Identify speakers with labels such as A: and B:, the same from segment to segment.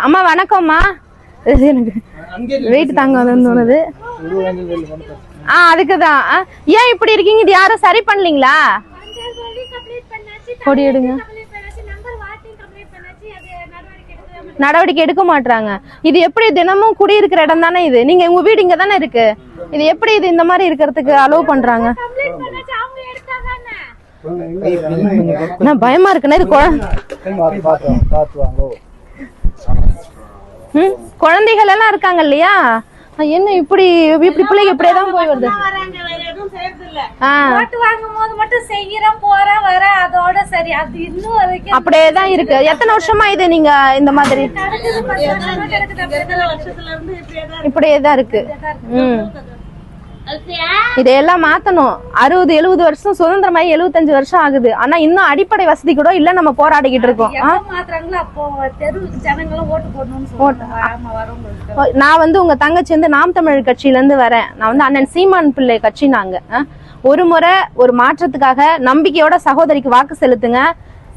A: அம்மா வணக்கம்மா. எனக்கு வெயிட் தாங்க தோணுது. அதுக்குதான். ஏன் இப்படி இருக்கீங்க? இது யாரும் சரி பண்ணலீங்களா? கொடி எடுங்க. நடவடிக்கை எடுக்க மாட்டாங்க. இது எப்படி? தினமும் குடியிருக்கிற இடம் தானே இது. நீங்க உங்க வீடு இங்க தானே இருக்கு. இது எப்படி இது இந்த மாதிரி இருக்கிறதுக்கு அலோவ் பண்றாங்க? பயமா இருக்குன்னா இது குழந்தைகள் எல்லாம் இருக்காங்க இல்லையா? என்ன இப்படி இப்படி பிள்ளைங்க இப்படியேதான் போய் வருது. அப்படியேதான் இருக்கு. எத்தனை வருஷமா இது நீங்க இந்த மாதிரி இப்படியேதான் இருக்கு? இதையெல்லாம் மாத்தணும். 60-70 வருஷம் சுதந்திரமாயி 75 வருஷம் ஆகுது. ஆனா இன்னும் அடிப்படை வசதி கூட இல்ல. நம்ம போராடிக்கிட்டு இருக்கோம். நான் வந்து உங்க தங்கச்சி வந்து நாம் தமிழர் கட்சியில இருந்து வரேன். நான் வந்து அண்ணன் சீமான் பிள்ளை கட்சி. நாங்க ஒரு முறை ஒரு மாற்றத்துக்காக நம்பிக்கையோட சகோதரிக்கு வாக்கு செலுத்துங்க.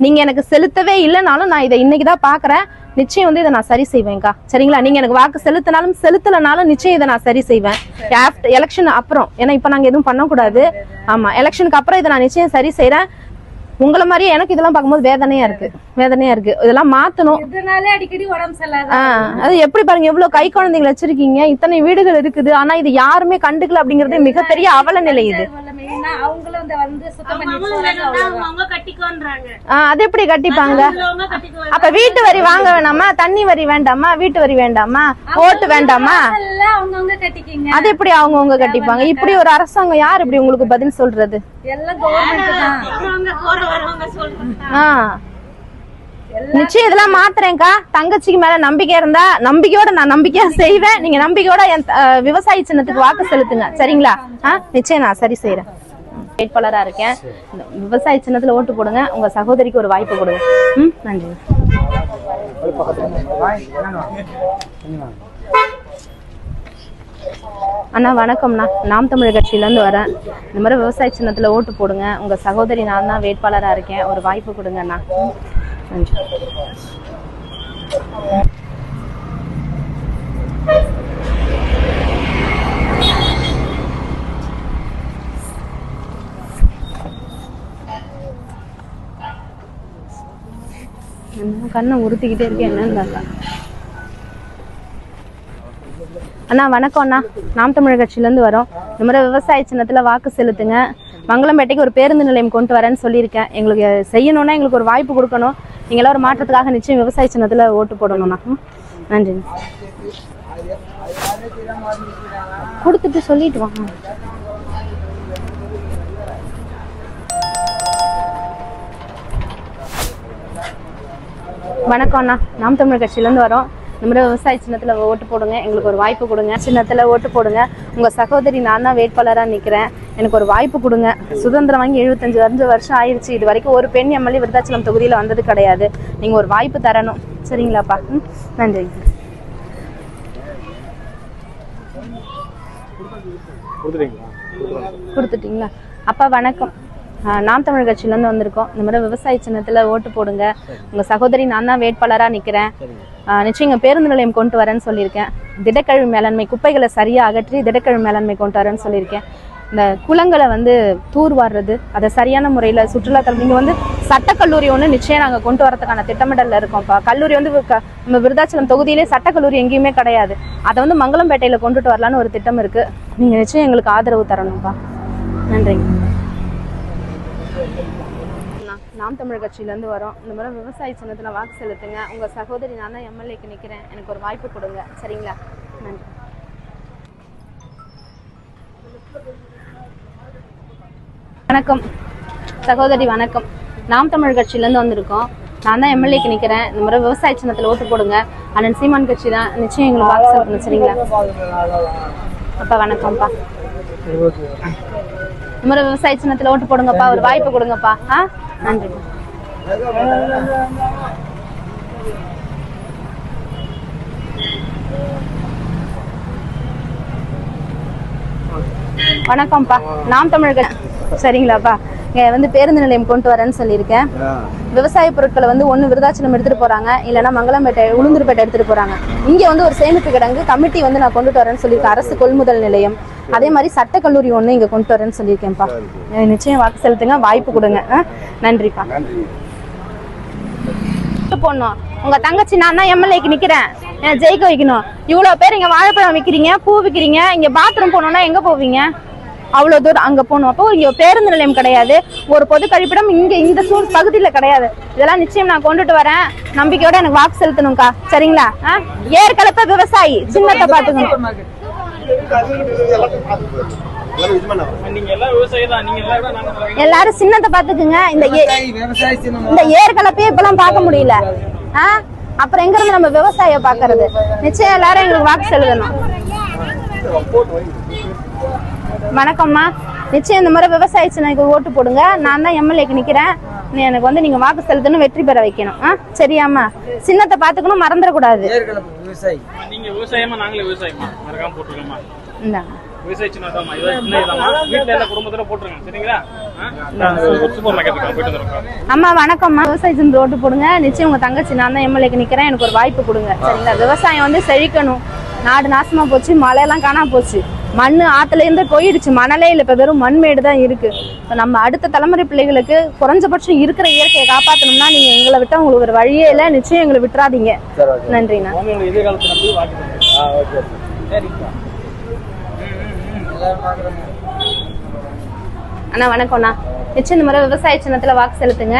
A: நீங்க எனக்கு செலுத்தவே இல்லைனாலும் நான் இதை இன்னைக்குதான் பாக்குறேன். நிச்சயம் வந்து இதை நான் சரி செய்வேன்க்கா. சரிங்களா? நீங்க எனக்கு வாக்கு செலுத்தினாலும் செலுத்தலனாலும் நிச்சயம் இதை நான் சரி செய்வேன். எலெக்ஷன் அப்புறம். ஏன்னா இப்ப நாங்க எதுவும் பண்ணக்கூடாது. ஆமா, எலெக்ஷனுக்கு அப்புறம் இதை நான் நிச்சயம் சரி செய்யறேன். உங்களை மாதிரியே எனக்கு இதெல்லாம் பார்க்கும்போது வேதனையா இருக்கு. இதெல்லாம் மாத்தணும்.
B: அடிக்கடி உடம்பு சரியில்லை.
A: அது எப்படி பாருங்க, எவ்வளவு கை குழந்தைகள் வச்சிருக்கீங்க, இத்தனை வீடுகள் இருக்குது. ஆனா இது யாருமே கண்டுக்கல அப்படிங்கறது மிகப்பெரிய அவல நிலை. இது அது எப்படி கட்டிப்பாங்க? அப்ப வீட்டு வரி வாங்க வேணாமா? தண்ணி வரி வேண்டாமா? வீட்டு வரி வேண்டாமா? ஓட்டு வேண்டாமா? அது எப்படி அவங்கவுங்க கட்டிப்பாங்க? இப்படி ஒரு அரசாங்கம் யார் இப்படி உங்களுக்கு பதில் சொல்றது? நிச்சயம் இதெல்லாம் மாத்துறேன்க்கா. தங்கச்சிக்கு மேல நம்பிக்கை இருந்தா நம்பிக்கையோட நான் நம்பிக்கையா செய்வேன். நீங்க நம்பிக்கையோட என் விவசாய சின்னத்துக்கு வாக்கு செலுத்துங்க. சரிங்களா? நிச்சயம் நான் சரி செய்யறேன். வேட்பாளரா இருக்கேன். விவசாய சின்னத்துல ஓட்டு போடுங்க. உங்க சகோதரிக்கு ஒரு வாய்ப்பு கொடுங்க. நன்றி. அண்ணா வணக்கம்ண்ணா. நாம் தமிழர் கட்சியில இருந்து வரேன். இந்த மாதிரி விவசாய சின்னத்துல ஓட்டு போடுங்க. உங்க சகோதரி நான் தான் வேட்பாளரா இருக்கேன். ஒரு வாய்ப்பு கொடுங்க அண்ணா. நன்றி. கண்ணை உறுத்திக்கிட்டே இருக்கேன். என்னன்னு அண்ணா வணக்கம் அண்ணா. நாம் தமிழர் கட்சியில இருந்து வரோம். இந்த மாதிரி விவசாய சின்னத்துல வாக்கு செலுத்துங்க. மங்களம்பேட்டைக்கு ஒரு பேருந்து நிலையம் கொண்டு வரேன்னு சொல்லியிருக்கேன். எங்களுக்கு செய்யணும்னா எங்களுக்கு ஒரு வாய்ப்பு கொடுக்கணும். நீங்களாம் ஒரு மாற்றத்துக்காக நிச்சயம் விவசாய சின்னத்துல ஓட்டு போடணும்ண்ணா. நன்றி. கொடுத்துட்டு சொல்லிட்டு வாங்க. வணக்கம் அண்ணா. நாம் தமிழர் கட்சியில இருந்து வரோம். இந்த மாதிரி விவசாய சின்னத்துல ஓட்டு போடுங்க. எங்களுக்கு ஒரு வாய்ப்பு கொடுங்க. சின்னத்துல ஓட்டு போடுங்க. உங்க சகோதரி நான் தான் வேட்பாளரா நிக்கிறேன். எனக்கு ஒரு வாய்ப்பு கொடுங்க. சுதந்திரம் வாங்கி 75 வருஷம் ஆயிடுச்சு. இது வரைக்கும் ஒரு பெண் எம்எல்ஏ விருதாச்சலம் தொகுதியில வந்தது கிடையாது. நீங்க ஒரு வாய்ப்பு தரணும். சரிங்களாப்பா? நன்றி. கொடுத்துட்டீங்களா? அப்பா வணக்கம். நாம் தமிழர் கட்சியில இருந்து வந்திருக்கோம். இந்த மாதிரி விவசாய சின்னத்துல ஓட்டு போடுங்க. உங்க சகோதரி நான் தான் வேட்பாளரா நிக்கிறேன். நிச்சயம் பேருந்து நிலையம் கொண்டு வரேன்னு சொல்லியிருக்கேன். திடக்கழிவு மேலாண்மை, குப்பைகளை சரியா அகற்றி திடக்கழிவு மேலாண்மை கொண்டு வரேன்னு சொல்லியிருக்கேன். இந்த குளங்களை வந்து தூர் வாடுறது, அதை சரியான முறையில சுற்றுலாத்தலம். நீங்க வந்து சட்டக்கல்லூரி ஒண்ணு நிச்சயம் நாங்க கொண்டு வரதுக்கான திட்டமிடல்ல இருக்கோம்ப்பா. கல்லூரி வந்து நம்ம விருதாச்சலம் தொகுதியிலே சட்டக்கல்லூரி எங்கேயுமே கிடையாது. அதை வந்து மங்களம்பேட்டையில கொண்டுட்டு வரலான்னு ஒரு திட்டம் இருக்கு. நீங்க நிச்சயம் எங்களுக்கு ஆதரவு தரணும்ப்பா. நன்றிங்க. நாம் தமிழர் கட்சியில இருந்து வரோம். இந்த மாதிரி விவசாய சின்னத்துல வாக்கு செலுத்துங்க. உங்க சகோதரி நான் தான் எம்எல்ஏக்கு நிக்கிறேன். எனக்கு ஒரு வாய்ப்பு கொடுங்க. சரிங்களா? நன்றி. வணக்கம் சகோதரி. வணக்கம். நாம் தமிழர் கட்சியில இருந்து வந்திருக்கோம். நான் தான் எம்எல்ஏக்கு நிக்கிறேன். இந்த மாதிரி விவசாய சின்னத்துல ஓட்டு போடுங்க. அண்ணன் சீமான் கட்சி தான். நிச்சயம் எங்களுக்கு வாக்கு செலுத்தணும். சரிங்களா? அப்பா வணக்கம்ப்பா. இந்த மாதிரி விவசாய சின்னத்துல ஓட்டு போடுங்கப்பா. ஒரு வாய்ப்பு கொடுங்கப்பா. நன்றி. வணக்கம்ப்பா. நாம் தமிழர். சரிங்களாப்பா? இங்க வந்து பேருந்து நிலையம் கொண்டு வரேன்னு சொல்லியிருக்கேன். விவசாய பொருட்களை வந்து ஒண்ணு விருதாச்சலம் எடுத்துட்டு போறாங்க, இல்லைன்னா மங்களம்பேட்டை உளுந்தூர்பேட்டை எடுத்துட்டு போறாங்க. இங்க வந்து ஒரு சேமிப்பு கிடங்கு கமிட்டி வந்து நான் கொண்டுட்டு வரேன்னு சொல்லியிருக்கேன். அரசு கொள்முதல் நிலையம், அதே மாதிரி சட்டக்கல்லூரி ஒண்ணு இங்க கொண்டு வரேன்னு சொல்லியிருக்கேன்ப்பா. நிச்சயம் வாக்கு செலுத்துங்க, வாய்ப்பு கொடுங்க. நன்றிப்பா. போடணும். உங்க தங்கச்சி நான் தான் எம்எல்ஏக்கு நிக்கிறேன், ஜெயிக்க வைக்கணும். இவ்வளவு பேர் இங்க வாழைப்பழம் விக்கிறீங்க, பூ விக்கிறீங்க, இங்க பாத்ரூம் போனோம்னா எங்க போவீங்க? அவ்வளவு தூரம் அங்க போகணும். அப்போ இங்க பேருந்து நிலையம் கிடையாது, ஒரு பொது கழிப்பிடம் இங்க இந்த பகுதியில கிடையாது. இதெல்லாம் நிச்சயம் நான் கொண்டுட்டு வரேன். நம்பிக்கையோட எனக்கு வாக்கு செலுத்தணும்க்கா, சரிங்களா? ஏற்கலப்ப விவசாயி சின்னத்தை பாத்துக்கணும். எல்லாரும் சின்னத்தை பாத்துக்குங்க. இந்த ஏற்கலப்பே இப்பெல்லாம் பார்க்க முடியல. அப்புறம் எங்க இருந்து நம்ம விவசாய பாக்குறது? நிச்சயம் எல்லாரும் எங்களுக்கு வாக்கு செலுத்தணும். வணக்கம்மா. நிச்சயம் இந்த மாதிரி விவசாய சின்னக்கு ஓட்டு போடுங்க. நான் தான் எம்எல்ஏக்கு நிக்கிறேன். எனக்கு வந்து நீங்க வாக்கு செலுத்தணும், வெற்றி பெற வைக்கணும். சரியாம்மா? சின்னத்தை பாத்துக்கணும், மறந்துடக்கூடாது. அம்மா வணக்கம்மா. விவசாய சின்ன ஓட்டு போடுங்க. நிச்சயம் உங்க தங்கச்சி நான் தான் எம்எல்ஏக்கு நிக்கிறேன், எனக்கு ஒரு வாய்ப்பு கொடுங்க, சரிங்களா? விவசாயம் வந்து செழிக்கணும். நாடு நாசமா போச்சு, மழையெல்லாம் காணாம போச்சு, மண்ணு ஆத்துல இருந்து போயிடுச்சு, மணலே இல்ல, இப்ப வெறும் மண்மேடு தான் இருக்கு. நம்ம அடுத்த தலைமுறை பிள்ளைகளுக்கு குறைஞ்சபட்சம் இருக்கிற இயற்கையை காப்பாத்தணும்னா நீங்க எங்களை விட்டா உங்களுக்கு ஒரு வழியே இல்ல. நிச்சயம் எங்களை விட்டுறாதீங்க. நன்றிண்ணா. அண்ணா வணக்கம்ண்ணா. நிச்சயம் இந்த மாதிரி விவசாய சின்னத்துல வாக்கு செலுத்துங்க.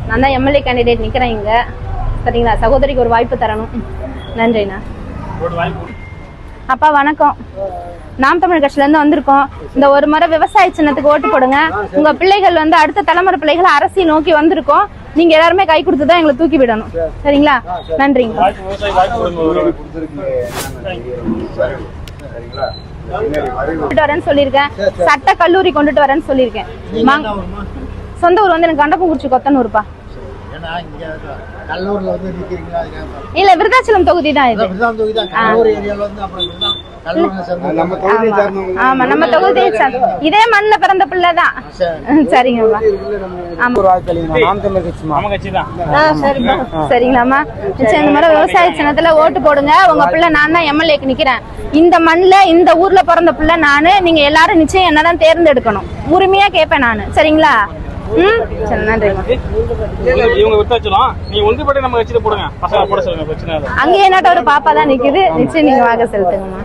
A: நான் தான் எம்எல்ஏ கேண்டிடேட் நிக்கிறேன் இங்க, சரிங்களா? சகோதரிக்கு ஒரு வாய்ப்பு தரணும். நன்றிண்ணா. அப்பா வணக்கம். நாம் தமிழ் கட்சியில இருந்து வந்திருக்கோம். இந்த ஒரு முறை விவசாய சின்னத்துக்கு ஓட்டு போடுங்க. உங்க பிள்ளைகள் வந்து அடுத்த தலைமுறை பிள்ளைகள் அரசியல் நோக்கி வந்திருக்கோம். நீங்க எல்லாருமே கை கொடுத்துதான் எங்களை தூக்கி விடணும், சரிங்களா? நன்றிங்க. வரேன்னு சொல்லியிருக்கேன். சட்ட கல்லூரி கொண்டுட்டு வரேன்னு சொல்லியிருக்கேன். சொந்த ஊர் வந்து எனக்கு கண்டக்குறிச்சி கொத்தனூர்ப்பா. இல்ல விருதாச்சலம் தொகுதி தான் இது. ஆமா நம்ம தொகுதி. இதே மண்ணுல பிறந்த பிள்ளைதான். சரிங்கம்மா. சரிங்களாம்மா. நிச்சயம் இந்த மாதிரி விவசாய சின்னத்துல ஓட்டு போடுங்க. உங்க பிள்ளை நான் தான் எம்எல்ஏக்கு நிக்கிறேன். இந்த மண்ணுல இந்த ஊர்ல பிறந்த பிள்ளை நானு. நீங்க எல்லாரும் நிச்சயம் என்னதான் தேர்ந்தெடுக்கணும். உரிமையா கேட்பேன் நானு, சரிங்களா? அங்கே என்னட்ட ஒரு பாப்பா தான் நிக்குது. நிச்சயம் நீங்க வாங்க செலுத்துங்கம்மா.